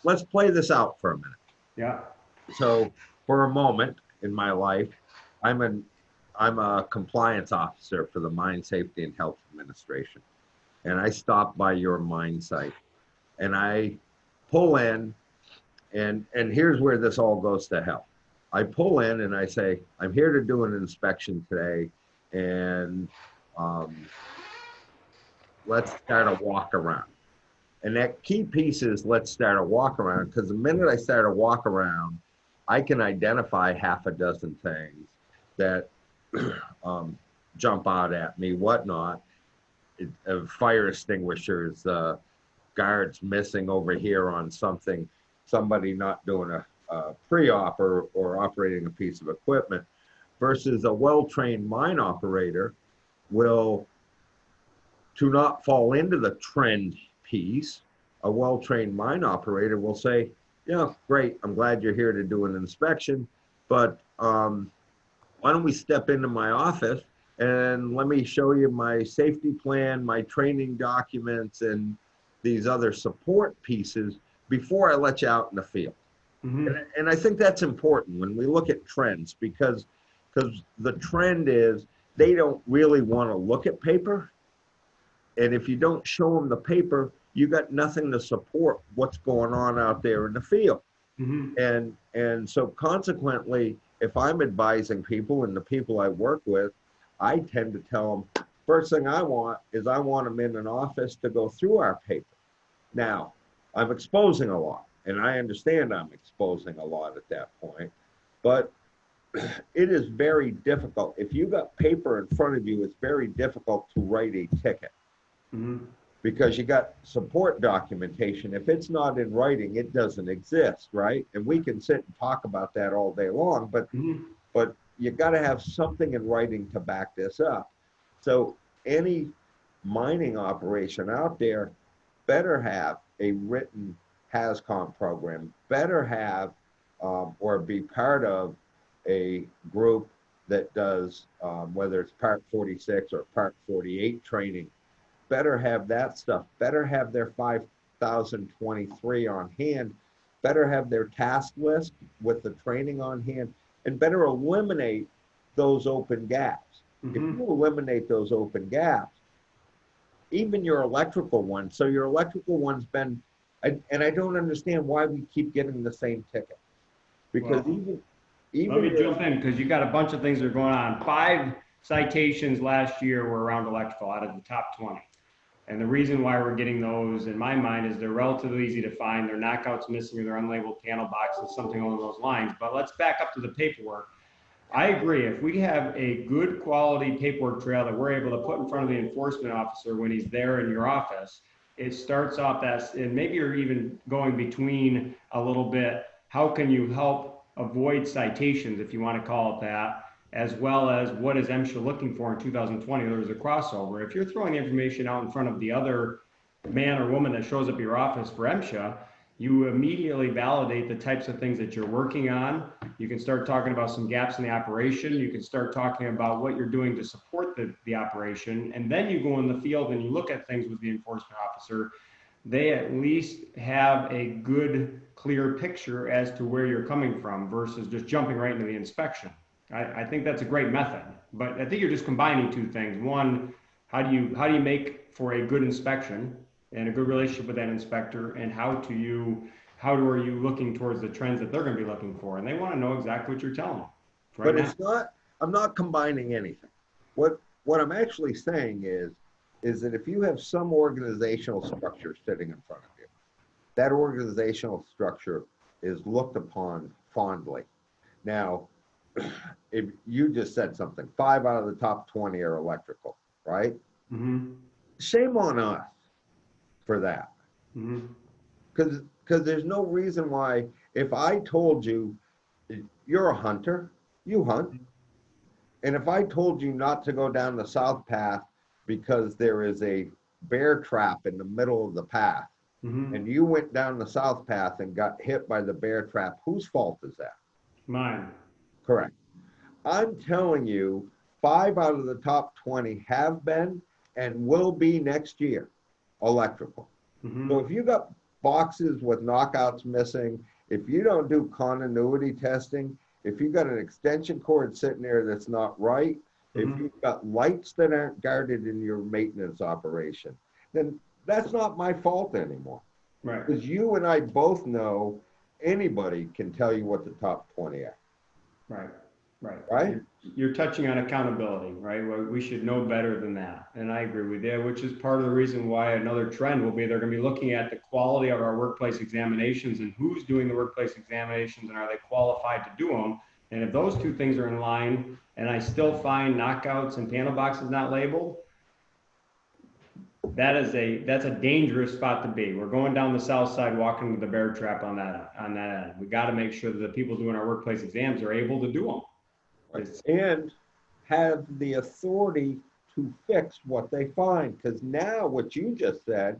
let's play this out for a minute. Yeah. So for a moment in my life, I'm a compliance officer for the Mine Safety and Health Administration. And I stop by your mine site and I pull in, and here's where this all goes to hell. I pull in and I say, I'm here to do an inspection today, and let's start a walk around. And that key piece is let's start a walk around, because the minute I start a walk around, I can identify half a dozen things that jump out at me, whatnot. Fire extinguishers, guards missing over here on something, somebody not doing a pre-op or operating a piece of equipment, versus a well-trained mine operator will, to not fall into the trend piece, a well-trained mine operator will say, yeah, great, I'm glad you're here to do an inspection, but why don't we step into my office and let me show you my safety plan, my training documents, and these other support pieces before I let you out in the field. Mm-hmm. And I think that's important when we look at trends, because the trend is they don't really want to look at paper. And if you don't show them the paper, you got nothing to support what's going on out there in the field. Mm-hmm. And so consequently, if I'm advising people and the people I work with, I tend to tell them, first thing I want them in an office to go through our paper. Now, I'm exposing a lot, and I understand I'm exposing a lot at that point, but it is very difficult. If you got paper in front of you, it's very difficult to write a ticket. Mm-hmm. Because you got support documentation. If it's not in writing, it doesn't exist, right? And we can sit and talk about that all day long, but mm-hmm. but you got to have something in writing to back this up. So any mining operation out there better have a written HAZCOM program, better have or be part of a group that does, whether it's Part 46 or Part 48 training, better have that stuff, better have their 5023 on hand, better have their task list with the training on hand, and better eliminate those open gaps. Mm-hmm. If you eliminate those open gaps, even your electrical one, so your electrical one's been, and I don't understand why we keep getting the same ticket. Because even let me jump in, because you got a bunch of things that are going on. 5 citations last year were around electrical out of the top 20. And the reason why we're getting those, in my mind, is they're relatively easy to find. They're knockouts missing, or they're unlabeled panel boxes, something along those lines. But let's back up to the paperwork. I agree. If we have a good quality paperwork trail that we're able to put in front of the enforcement officer when he's there in your office, it starts off that, and maybe you're even going between a little bit. How can you help avoid citations, if you want to call it that, as well as what is MSHA looking for in 2020? There was a crossover. If you're throwing the information out in front of the other man or woman that shows up at your office for MSHA, you immediately validate the types of things that you're working on. You can start talking about some gaps in the operation. You can start talking about what you're doing to support the operation. And then you go in the field and you look at things with the enforcement officer. They at least have a good, clear picture as to where you're coming from versus just jumping right into the inspection. I think that's a great method, but I think you're just combining two things. One, how do you make for a good inspection and a good relationship with that inspector, and how are you looking towards the trends that they're going to be looking for? And they want to know exactly what you're telling them. Right, but I'm not combining anything. What I'm actually saying is that if you have some organizational structure sitting in front of you, that organizational structure is looked upon fondly. Now, if you just said something, 5 out of the top 20 are electrical, right? Mm-hmm. Shame on us for that. Because there's no reason why, if I told you you're a hunter, you hunt. And if I told you not to go down the south path because there is a bear trap in the middle of the path, mm-hmm. and you went down the south path and got hit by the bear trap, whose fault is that? Mine. Correct. I'm telling you, 5 out of the top 20 have been and will be next year electrical. Mm-hmm. So if you got boxes with knockouts missing, if you don't do continuity testing, if you got an extension cord sitting there that's not right, if you've got lights that aren't guarded in your maintenance operation, then that's not my fault anymore. Right. Because you and I both know anybody can tell you what the top 20 are. Right. Right. Right? You're touching on accountability, right? Well, we should know better than that. And I agree with you, which is part of the reason why another trend will be they're going to be looking at the quality of our workplace examinations and who's doing the workplace examinations and are they qualified to do them. And if those two things are in line and I still find knockouts and panel boxes not labeled, that's a dangerous spot to be. We're going down the south side, walking with the bear trap on that end. We got to make sure that the people doing our workplace exams are able to do them. And have the authority to fix what they find. Because now what you just said,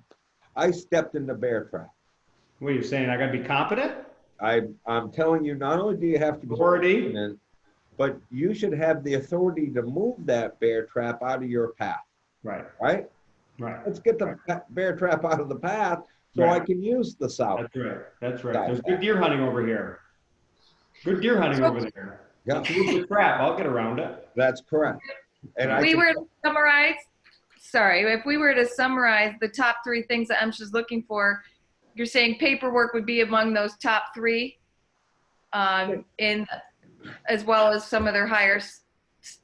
I stepped in the bear trap. What are you saying? I got to be competent? I'm telling you, not only do you have to be competent, but you should have the authority to move that bear trap out of your path. Right. Right? Right. Let's get the bear trap out of the path so I can use the south. That's right. That's right. There's good deer hunting over here. Good deer hunting over there. Yeah. Let's move the trap. I'll get around it. That's correct. And if we were to summarize the top 3 things that EMSHA's looking for, you're saying paperwork would be among those top 3, in as well as some of their higher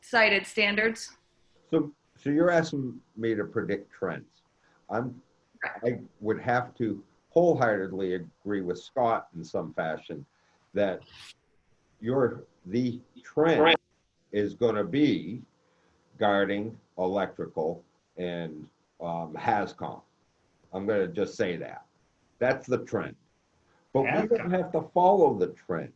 cited standards. So you're asking me to predict trends. I would have to wholeheartedly agree with Scott in some fashion that the trend is going to be guarding, electrical, and HAZCOM. I'm going to just say that. That's the trend. But we don't have to follow the trend.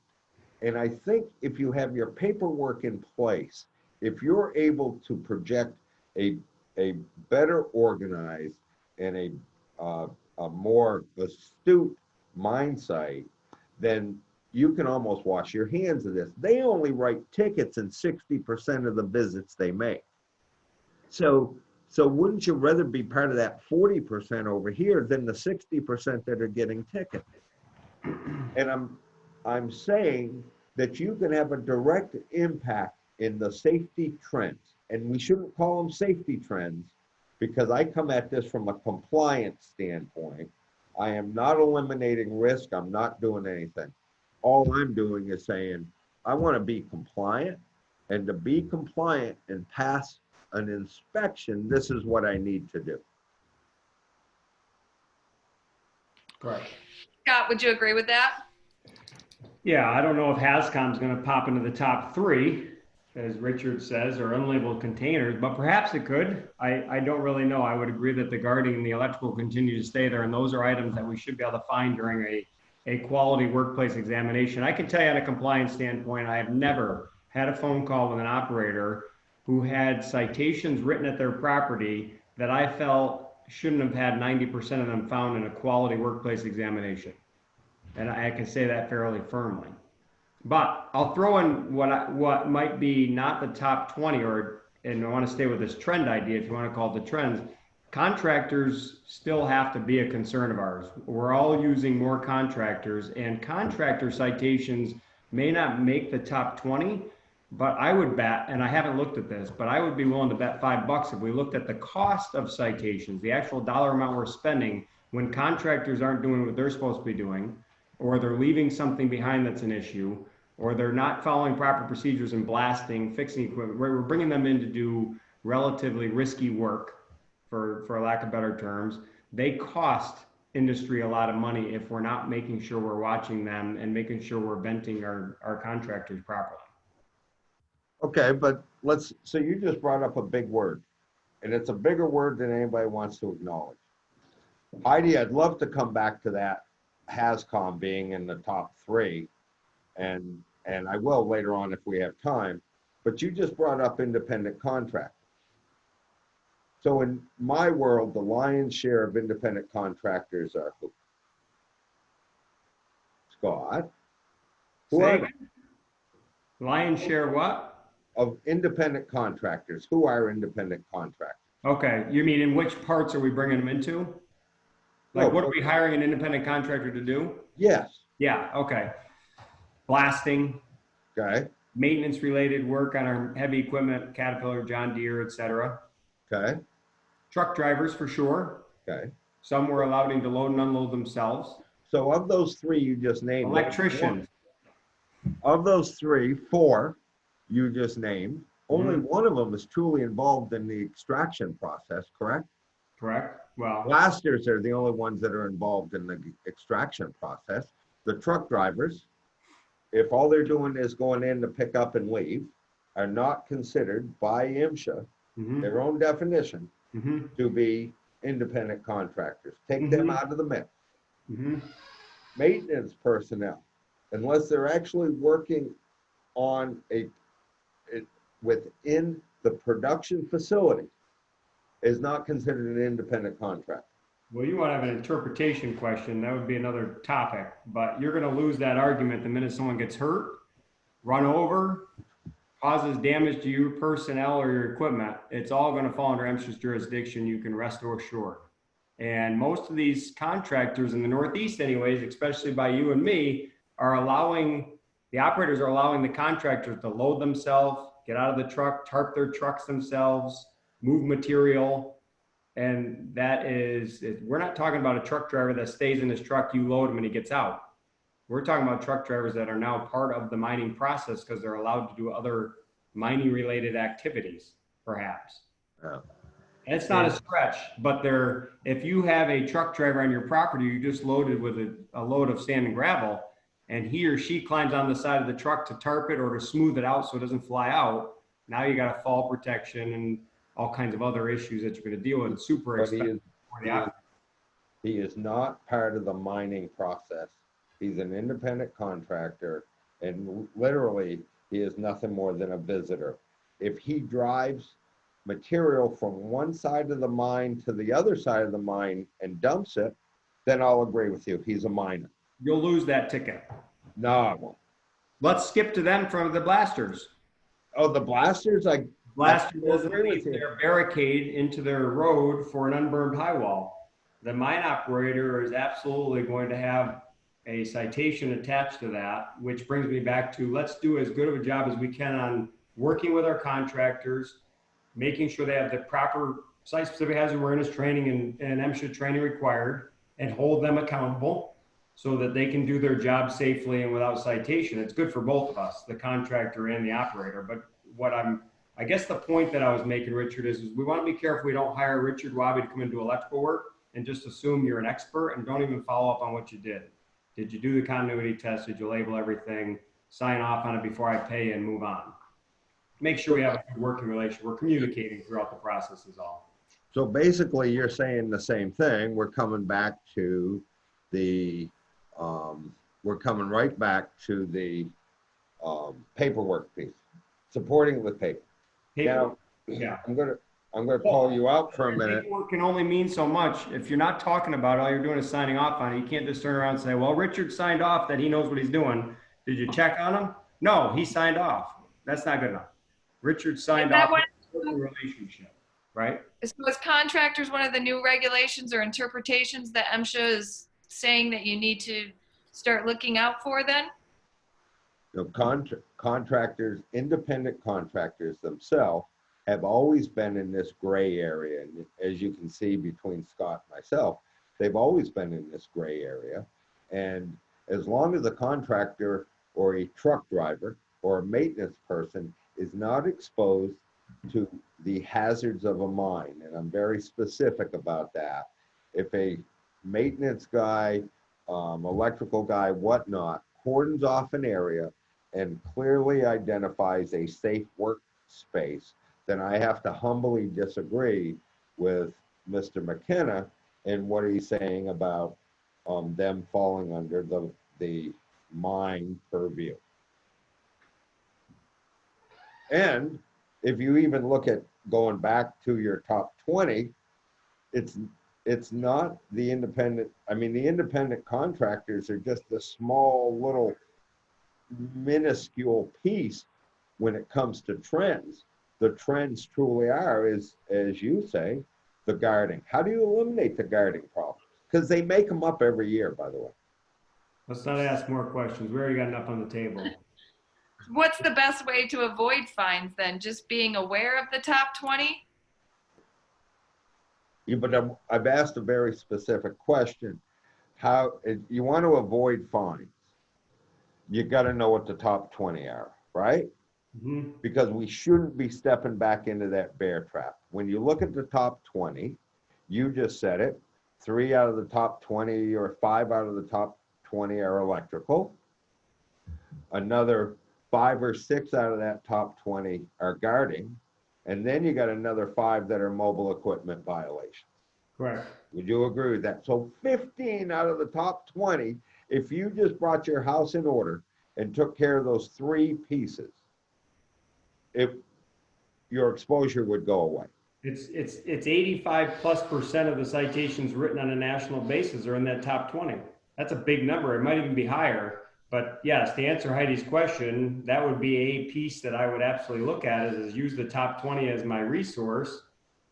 And I think if you have your paperwork in place, if you're able to project a better organized and a more astute mindset, then you can almost wash your hands of this. They only write tickets in 60% of the visits they make. So wouldn't you rather be part of that 40% over here than the 60% that are getting tickets? And I'm saying that you can have a direct impact in the safety trends. And we shouldn't call them safety trends because I come at this from a compliance standpoint. I am not eliminating risk. I'm not doing anything. All I'm doing is saying, I want to be compliant, and to be compliant and pass an inspection, this is what I need to do. Correct. Scott, would you agree with that? Yeah, I don't know if HAZCOM is going to pop into the top 3, as Richard says, or unlabeled containers, but perhaps it could. I don't really know. I would agree that the guarding and the electrical continue to stay there, and those are items that we should be able to find during a quality workplace examination. I can tell you on a compliance standpoint, I have never had a phone call with an operator who had citations written at their property that I felt shouldn't have had 90% of them found in a quality workplace examination. And I can say that fairly firmly. But I'll throw in what might be not the top 20, and I want to stay with this trend idea, if you want to call it the trends. Contractors still have to be a concern of ours. We're all using more contractors, and contractor citations may not make the top 20, but I would bet, and I haven't looked at this, but I would be willing to bet $5 if we looked at the cost of citations, the actual dollar amount we're spending when contractors aren't doing what they're supposed to be doing, or they're leaving something behind that's an issue, or they're not following proper procedures and blasting, fixing equipment. We're bringing them in to do relatively risky work, for lack of better terms. They cost industry a lot of money if we're not making sure we're watching them and making sure we're venting our contractors properly. Okay, but so you just brought up a big word, and it's a bigger word than anybody wants to acknowledge. Heidi, I'd love to come back to that HAZCOM being in the top 3, and I will later on if we have time, but you just brought up independent contractors. So in my world, the lion's share of independent contractors are who? Scott? Who are they? Lion's share what? Of independent contractors. Who are independent contractors? Okay, you mean in which parts are we bringing them into? Like, what are we hiring an independent contractor to do? Yes. Yeah, okay. Blasting, Okay. maintenance related work on our heavy equipment, Caterpillar, John Deere, et cetera. Okay. Truck drivers for sure. Okay. Some we're allowing to load and unload themselves. So of those three you just named, Electricians. of those three, four you just named, only Mhm. one of them is truly involved in the extraction process, correct? Correct. Well, Blasters are the only ones that are involved in the extraction process. The truck drivers, if all they're doing is going in to pick up and leave, are not considered by MSHA, mhm, their own definition, mhm, to be independent contractors. Take them Mhm. out of the mix. mhm. Maintenance personnel, unless they're actually working on within the production facility, is not considered an independent contractor. Well, you want to have an interpretation question. That would be another topic, but you're going to lose that argument the minute someone gets hurt, run over, causes damage to your personnel or your equipment. It's all going to fall under MSHA's jurisdiction. You can rest assured. And most of these contractors in the Northeast anyways, especially by you and me, are allowing, the operators are allowing the contractors to load themselves, get out of the truck, tarp their trucks themselves, move material. And that is, we're not talking about a truck driver that stays in his truck, you load him and he gets out. We're talking about truck drivers that are now part of the mining process because they're allowed to do other mining related activities, perhaps. Yeah. And it's not a stretch, but if you have a truck driver on your property, you just loaded with a load of sand and gravel, and he or she climbs on the side of the truck to tarp it or to smooth it out so it doesn't fly out, now you got a fall protection and all kinds of other issues that you're going to deal with. It's super But expensive for the operator. he is not part of the mining process. He's an independent contractor, and literally he is nothing more than a visitor. If he drives material from one side of the mine to the other side of the mine and dumps it, then I'll agree with you. He's a miner. You'll lose that ticket. No, I won't. Let's skip to them from the blasters. Oh, the blasters? Blaster doesn't agree leave with you. their barricade into their road for an unburned high wall. The mine operator is absolutely going to have a citation attached to that, which brings me back to let's do as good of a job as we can on working with our contractors, making sure they have the proper site-specific hazard awareness training and MSHA training required, and hold them accountable so that they can do their job safely and without citation. It's good for both of us, the contractor and the operator. But I guess the point that I was making, Richard, is we want to be careful we don't hire Richard Wabi to come and do electrical work and just assume you're an expert and don't even follow up on what you did. Did you do the continuity test? Did you label everything? Sign off on it before I pay and move on. Make sure we have a good working relationship. We're communicating throughout the process is all. So basically you're saying the same thing. We're coming back to the, we're coming right back to the paperwork piece, supporting with paper. Paperwork, Now, yeah. I'm gonna call you out for a minute. Paperwork can only mean so much. If you're not talking about it, all you're doing is signing off on it. You can't just turn around and say, well, Richard signed off that he knows what he's doing. Did you check on him? No, he signed off. That's not good enough. Richard signed off on the relationship, right? So is contractors one of the new regulations or interpretations that MSHA is saying that you need to start looking out for then? You know, contractors, independent contractors themselves have always been in this gray area. And as you can see between Scott and myself, they've always been in this gray area. And as long as a contractor or a truck driver or a maintenance person is not exposed to the hazards of a mine, and I'm very specific about that. If a maintenance guy, electrical guy, whatnot, cordons off an area and clearly identifies a safe workspace, then I have to humbly disagree with Mr. McKenna and what he's saying about them falling under the mine purview. And if you even look at going back to your top 20, it's not the independent. I mean, the independent contractors are just a small little minuscule piece when it comes to trends. The trends truly are, is, as you say, the guarding. How do you eliminate the guarding problems? because they make them up every year, by the way. Let's not ask more questions. We already got enough on the table. What's the best way to avoid fines then? Just being aware of the top 20? Yeah, but I've asked a very specific question. How, if you want to avoid fines, you got to know what the top 20 are, right? Mm-hmm. Because we shouldn't be stepping back into that bear trap. When you look at the top 20, you just said it, 3 out of the top 20 or 5 out of the top 20 are electrical. Another 5 or 6 out of that top 20 are guarding. And then you got another 5 that are mobile equipment violations. Correct. Would you agree with that? So 15 out of the top 20, if you just brought your house in order and took care of those 3 pieces, if your exposure would go away. It's 85+% of the citations written on a national basis are in that top 20. That's a big number. It might even be higher. But yes, to answer Heidi's question, that would be a piece that I would absolutely look at is use the top 20 as my resource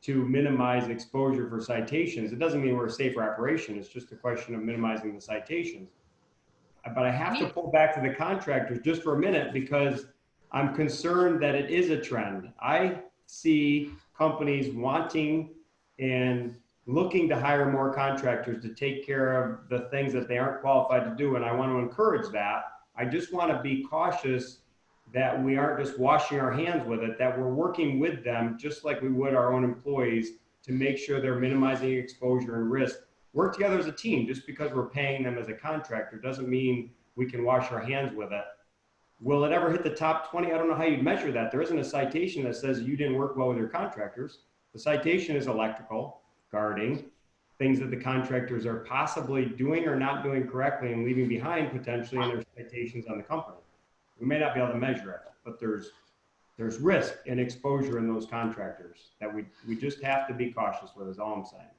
to minimize exposure for citations. It doesn't mean we're a safer operation. It's just a question of minimizing the citations. But I have to pull back to the contractors just for a minute because I'm concerned that it is a trend. I see companies wanting and looking to hire more contractors to take care of the things that they aren't qualified to do. And I want to encourage that. I just want to be cautious that we aren't just washing our hands with it, that we're working with them just like we would our own employees to make sure they're minimizing exposure and risk. Work together as a team. Just because we're paying them as a contractor doesn't mean we can wash our hands with it. Will it ever hit the top 20? I don't know how you'd measure that. There isn't a citation that says you didn't work well with your contractors. The citation is electrical, guarding, things that the contractors are possibly doing or not doing correctly and leaving behind potentially in their citations on the company. We may not be able to measure it, but there's risk and exposure in those contractors that we just have to be cautious with is all I'm saying.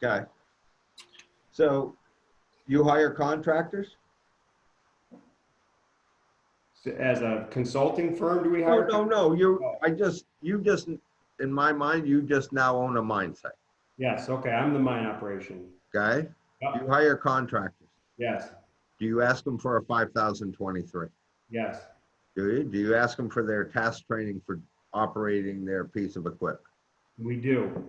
Okay. So you hire contractors? As a consulting firm, do we hire? No. You just, in my mind, you just now own a mine site. Yes. Okay. I'm the mine operation. Okay. Yep. You hire contractors. Yes. Do you ask them for a 5023? Yes. Do you? Do you ask them for their task training for operating their piece of equipment? We do.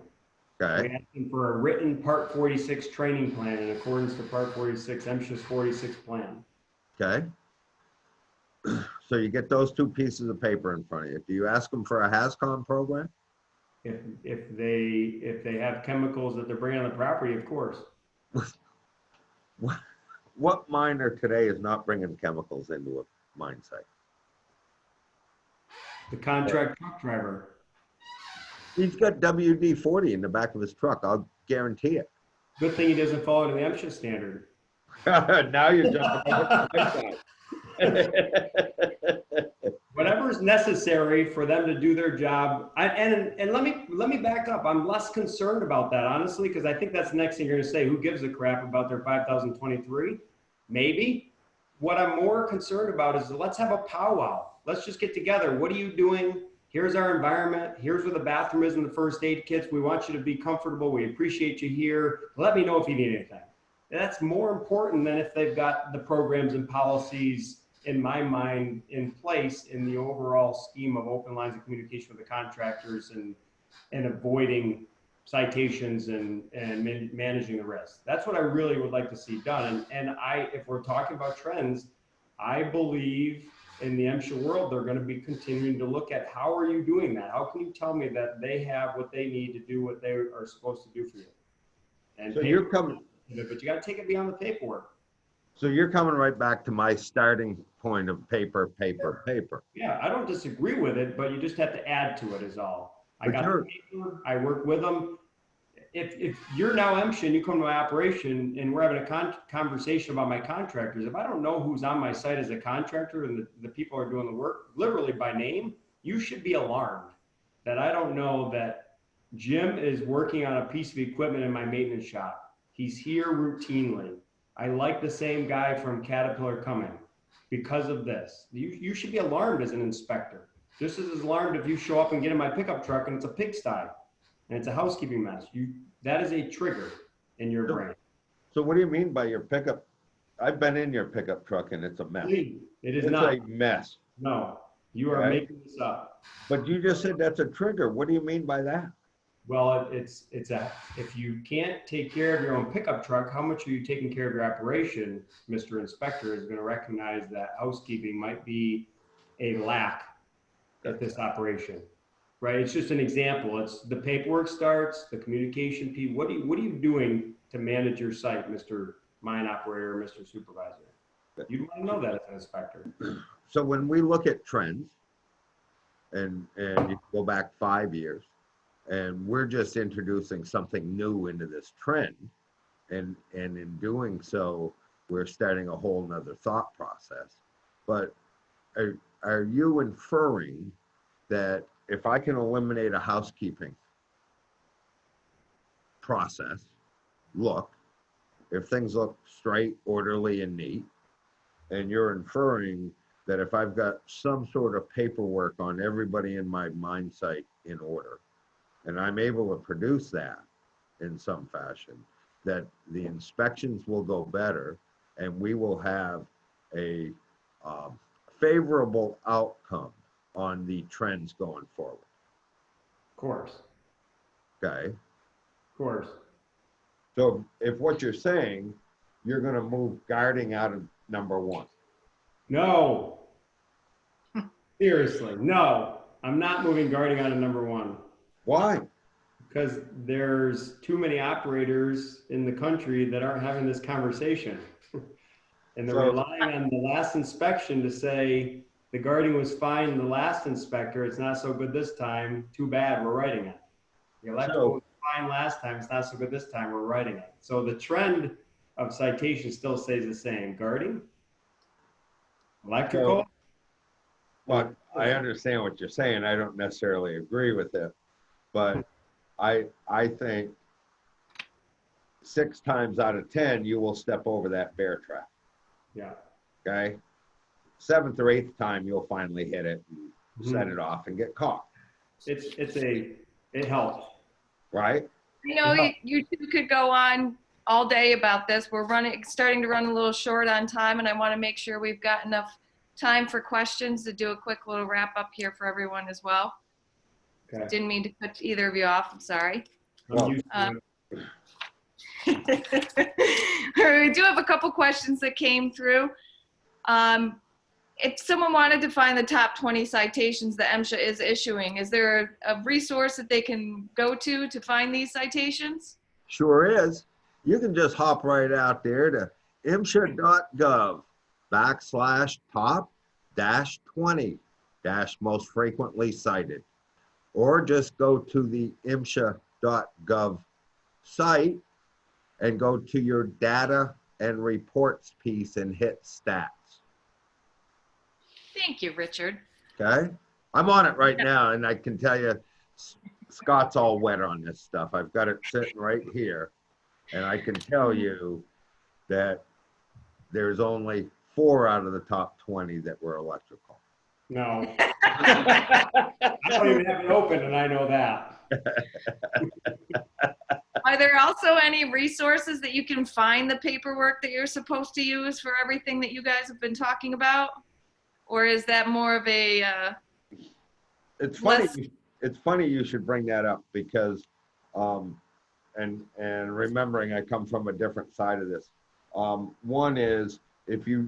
Okay. We ask them for a written Part 46 training plan in accordance to Part 46, MSHA's 46 plan. Okay. So you get those 2 pieces of paper in front of you. Do you ask them for a HAZCOM program? If they have chemicals that they're bringing on the property, of course. What miner today is not bringing chemicals into a mine site? The contract truck driver. He's got WD-40 in the back of his truck. I'll guarantee it. Good thing he doesn't follow the MSHA standard. Now you're jumping over my side. Whatever is necessary for them to do their job. And let me back up. I'm less concerned about that, honestly, because I think that's the next thing you're going to say. Who gives a crap about their 5023? Maybe. What I'm more concerned about is let's have a powwow. Let's just get together. What are you doing? Here's our environment. Here's where the bathroom is and the first aid kits. We want you to be comfortable. We appreciate you here. Let me know if you need anything. That's more important than if they've got the programs and policies, in my mind, in place in the overall scheme of open lines of communication with the contractors and avoiding citations and managing the risk. That's what I really would like to see done. And if we're talking about trends, I believe in the MSHA world, they're going to be continuing to look at how are you doing that? How can you tell me that they have what they need to do what they are supposed to do for you? And so you're coming, but you got to take it beyond the paperwork. so you're coming right back to my starting point of paper. Yeah, I don't disagree with it, but you just have to add to it is all. I But got the paper, I work with them. If you're now MSHA and you come to my operation and we're having a conversation about my contractors, if I don't know who's on my site as a contractor and the people are doing the work, literally by name, you should be alarmed that I don't know that Jim is working on a piece of equipment in my maintenance shop. He's here routinely. I like the same guy from Caterpillar coming because of this. You should be alarmed as an inspector. Just as alarmed if you show up and get in my pickup truck and it's a pigsty. and it's a housekeeping mess, that is a trigger in your brain. So what do you mean by your pickup? I've been in your pickup truck and it's a mess. It is It's not. a mess. No, you are Right. making this up. But you just said that's a trigger. What do you mean by that? Well, if you can't take care of your own pickup truck, how much are you taking care of your operation? Mr. Inspector is going to recognize that housekeeping might be a lack at this operation, right? It's just an example. It's the paperwork starts, the communication piece. What are you doing to manage your site, Mr. Mine Operator, Mr. Supervisor? You want to know that as an inspector. So when we look at trends, and you go back 5 years, and we're just introducing something new into this trend, and in doing so, we're starting a whole nother thought process. But are you inferring that if I can eliminate a housekeeping process, if things look straight, orderly, and neat, and you're inferring that if I've got some sort of paperwork on everybody in my mine site in order, and I'm able to produce that in some fashion, that the inspections will go better and we will have a favorable outcome on the trends going forward. Of course. Okay. Of course. So if what you're saying, you're going to move guarding out of number one. No. Seriously, no. I'm not moving guarding out of number one. Why? Because there's too many operators in the country that aren't having this conversation. And they're relying on the last inspection to say the guarding was fine in the last inspector. It's not so good this time. Too bad, we're writing it. The electrical was fine last time. It's not so good this time. We're writing it. So the trend of citation still stays the same. Guarding, electrical. But I understand what you're saying. I don't necessarily agree with it, but I think 6 times out of 10 you will step over that bear trap. Yeah. Okay. 7th or 8th time you'll finally hit it and set it off and get caught. It helps. Right. You know, you two could go on all day about this. We're starting to run a little short on time, and I want to make sure we've got enough time for questions to do a quick little wrap up here for everyone as well. Okay. Didn't mean to cut either of you off. I'm sorry. Well, We do have a couple questions that came through. If someone wanted to find the top 20 citations that MSHA is issuing, is there a resource that they can go to find these citations? Sure is. You can just hop right out there to MSHA.gov/top-20- most frequently cited, or just go to the MSHA.gov site and go to your data and reports piece and hit stats. Thank you, Richard. Okay. I'm on it right now, and I can tell you Scott's all wet on this stuff. I've got it sitting right here, and I can tell you that there's only 4 out of the top 20 that were electrical. No. I don't even have it open, and I know that. Are there also any resources that you can find the paperwork that you're supposed to use for everything that you guys have been talking about? Or is that more of a It's funny. It's funny you should bring that up because, and remembering I come from a different side of this. One is if you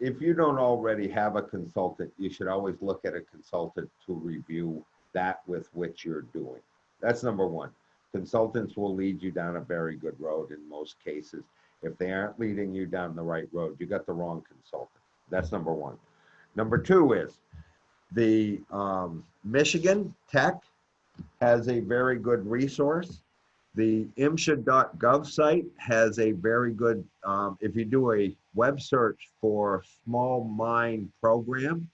don't already have a consultant, you should always look at a consultant to review that with which you're doing. That's number one. Consultants will lead you down a very good road in most cases. If they aren't leading you down the right road, you got the wrong consultant. That's number one. Number two is the Michigan Tech has a very good resource. The MSHA.gov site has a very good, if you do a web search for small mine program,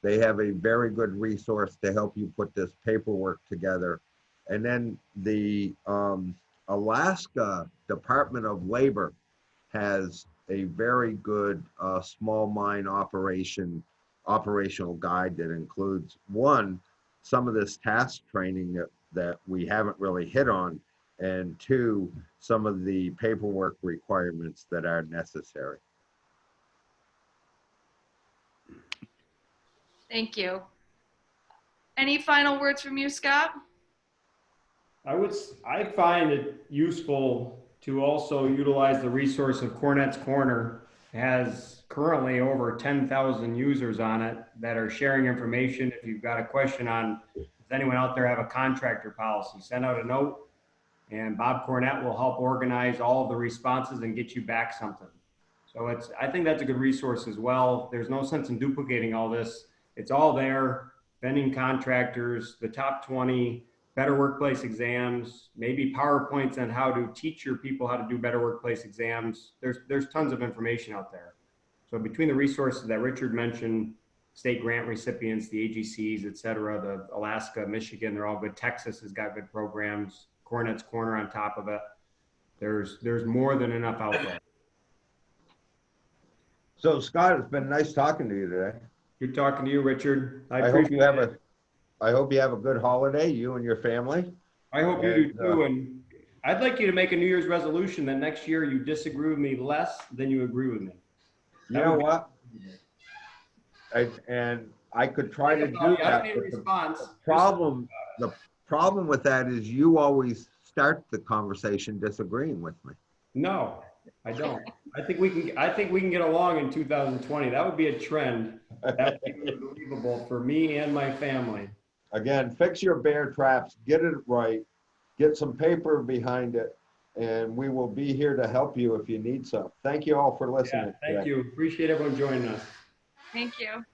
they have a very good resource to help you put this paperwork together. And then the Alaska Department of Labor has a very good small mine operational guide that includes some of this task training that that we haven't really hit on, and two, some of the paperwork requirements that are necessary. Thank you. Any final words from you, Scott? I find it useful to also utilize the resource of Cornet's Corner. It has currently over 10,000 users on it that are sharing information. If you've got a question on, does anyone out there have a contractor policy, send out a note and Bob Cornet will help organize all of the responses and get you back something. So I think that's a good resource as well. There's no sense in duplicating all this. It's all there, vending contractors, the top 20, better workplace exams, maybe PowerPoints on how to teach your people how to do better workplace exams. There's tons of information out there. So between the resources that Richard mentioned, state grant recipients, the AGCs, et cetera, the Alaska, Michigan, they're all good. Texas has got good programs. Cornet's Corner on top of it. There's more than enough out there. So Scott, it's been nice talking to you today. Good talking to you, Richard. I hope you have a good holiday, you and your family. I hope you do too. And I'd like you to make a New Year's resolution that next year you disagree with me less than you agree with me. You know what? I could try to do that. The problem with that is you always start the conversation disagreeing with me. No, I don't. I think we can get along in 2020. That would be a trend. That would be unbelievable for me and my family. Again, fix your bear traps, get it right, get some paper behind it, and we will be here to help you if you need some. Thank you all for listening. Yeah, thank you. Appreciate everyone joining us. Thank you.